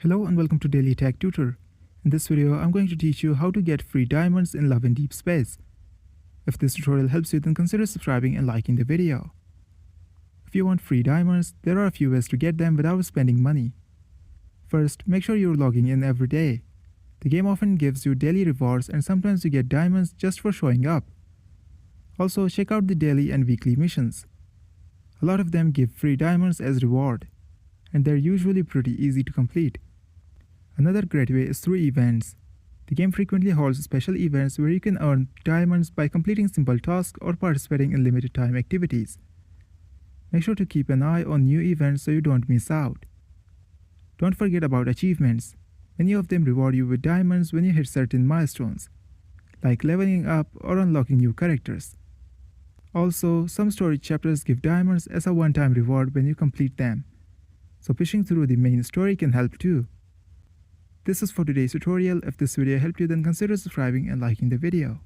Hello and welcome to Daily Tech Tutor. In this video, I'm going to teach you how to get free diamonds in Love and Deepspace. If this tutorial helps you, then consider subscribing and liking the video. If you want free diamonds, there are a few ways to get them without spending money. First, make sure you're logging in every day. The game often gives you daily rewards and sometimes you get diamonds just for showing up. Also, check out the daily and weekly missions. A lot of them give free diamonds as reward, and they're usually pretty easy to complete. Another great way is through events. The game frequently holds special events where you can earn diamonds by completing simple tasks or participating in limited time activities. Make sure to keep an eye on new events so you don't miss out. Don't forget about achievements. Many of them reward you with diamonds when you hit certain milestones, like leveling up or unlocking new characters. Also, some story chapters give diamonds as a one-time reward when you complete them, so pushing through the main story can help too. This is for today's tutorial. If this video helped you, then consider subscribing and liking the video.